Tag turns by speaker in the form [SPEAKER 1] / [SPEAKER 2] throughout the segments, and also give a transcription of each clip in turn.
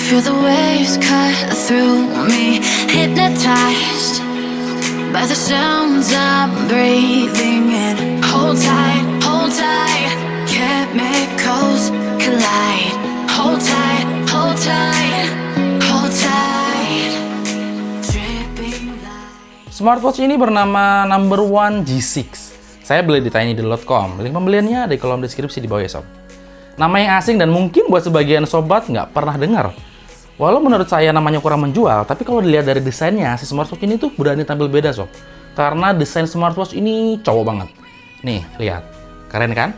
[SPEAKER 1] Feel the waves cut through me, hypnotized by the sounds I'm breathing in. Hold tight, chemicals collide. Hold tight, hold tight, hold tight. Dripping light.
[SPEAKER 2] Smartwatch ini bernama Number One G6. Saya beli di tinydeal.com. Link pembeliannya ada di kolom deskripsi di bawah ya sob. Nama yang asing dan mungkin buat sebagian sobat nggak pernah dengar. Walau menurut saya namanya kurang menjual, tapi kalau dilihat dari desainnya, si smartwatch ini tuh berani tampil beda sob. Karena desain smartwatch ini cowok banget. Nih, lihat. Keren kan?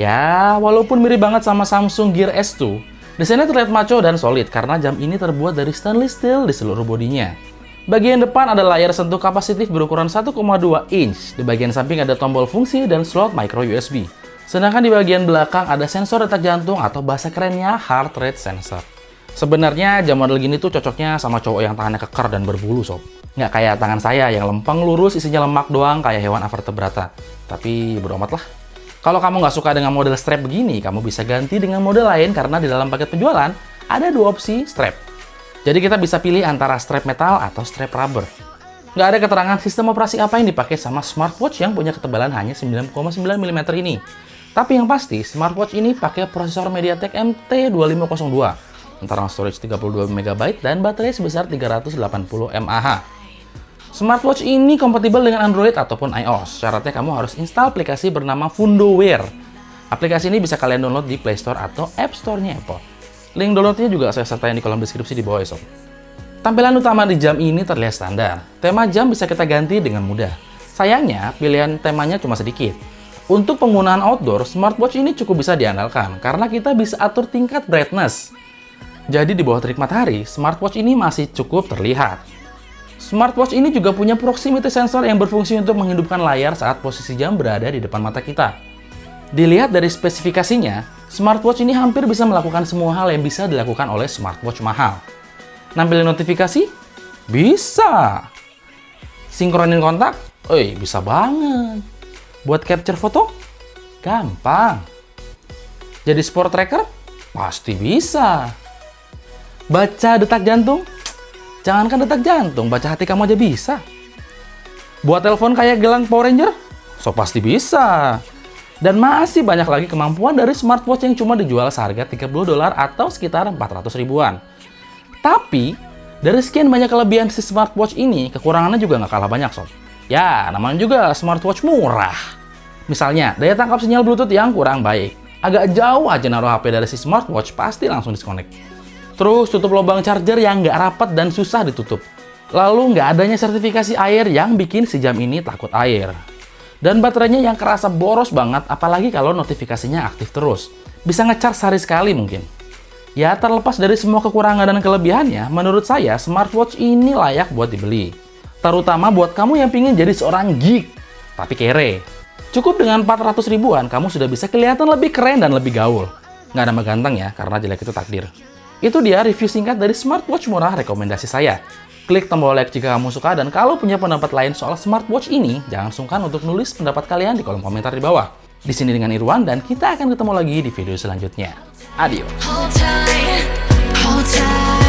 [SPEAKER 2] Ya, walaupun mirip banget sama Samsung Gear S2, desainnya terlihat maco dan solid karena jam ini terbuat dari stainless steel di seluruh bodinya. Bagian depan ada layar sentuh kapasitif berukuran 1,2 inch. Di bagian samping ada tombol fungsi dan slot micro USB. Sedangkan di bagian belakang ada sensor detak jantung atau bahasa kerennya heart rate sensor. Sebenarnya jam model gini tuh cocoknya sama cowok yang tangannya keker dan berbulu sob. Nggak kayak tangan saya yang lempeng lurus isinya lemak doang kayak hewan avertebrata. Tapi bodo amat lah. Kalau kamu nggak suka dengan model strap begini, kamu bisa ganti dengan model lain karena di dalam paket penjualan ada 2 opsi strap. Jadi kita bisa pilih antara strap metal atau strap rubber. Nggak ada keterangan sistem operasi apa yang dipakai sama smartwatch yang punya ketebalan hanya 9,9 mm ini. Tapi yang pasti, smartwatch ini pakai prosesor MediaTek MT2502. Internal storage 32 MB dan baterai sebesar 380 mAh. Smartwatch ini kompatibel dengan Android ataupun iOS. Syaratnya kamu harus install aplikasi bernama FundoWear. Aplikasi ini bisa kalian download di Play Store atau App Store-nya Apple. Link downloadnya juga saya sertain di kolom deskripsi di bawah ya sob. Tampilan utama di jam ini terlihat standar. Tema jam bisa kita ganti dengan mudah. Sayangnya, pilihan temanya cuma sedikit. Untuk penggunaan outdoor, smartwatch ini cukup bisa diandalkan karena kita bisa atur tingkat brightness. Jadi di bawah terik matahari, smartwatch ini masih cukup terlihat. Smartwatch ini juga punya proximity sensor yang berfungsi untuk menghidupkan layar saat posisi jam berada di depan mata kita. Dilihat dari spesifikasinya, smartwatch ini hampir bisa melakukan semua hal yang bisa dilakukan oleh smartwatch mahal. Nampilin notifikasi? Bisa! Sinkronin kontak? Bisa banget! Buat capture foto? Gampang! Jadi sport tracker? Pasti bisa! Baca detak jantung? Jangankan detak jantung, baca hati kamu aja bisa. Buat telepon kayak gelang Power Ranger? So pasti bisa. Dan masih banyak lagi kemampuan dari smartwatch yang cuma dijual seharga $30 atau sekitar 400 ribuan. Tapi, dari sekian banyak kelebihan si smartwatch ini, kekurangannya juga nggak kalah banyak sob. Ya, namanya juga smartwatch murah. Misalnya, daya tangkap sinyal Bluetooth yang kurang baik. Agak jauh aja naruh HP dari si smartwatch, pasti langsung disconnect. Terus tutup lubang charger yang nggak rapat dan susah ditutup. Lalu nggak adanya sertifikasi air yang bikin si jam ini takut air. Dan baterainya yang kerasa boros banget, apalagi kalau notifikasinya aktif terus. Bisa nge-charge sehari sekali mungkin. Ya terlepas dari semua kekurangan dan kelebihannya, menurut saya smartwatch ini layak buat dibeli. Terutama buat kamu yang pingin jadi seorang geek, tapi kere. Cukup dengan 400 ribuan, kamu sudah bisa kelihatan lebih keren dan lebih gaul. Nggak nama ganteng ya, karena jelek itu takdir. Itu dia review singkat dari smartwatch murah rekomendasi saya. Klik tombol like jika kamu suka, dan kalau punya pendapat lain soal smartwatch ini, jangan sungkan untuk nulis pendapat kalian di kolom komentar di bawah. Di sini dengan Irwan, dan kita akan ketemu lagi di video selanjutnya. Adios.
[SPEAKER 1] Hold tight, hold tight.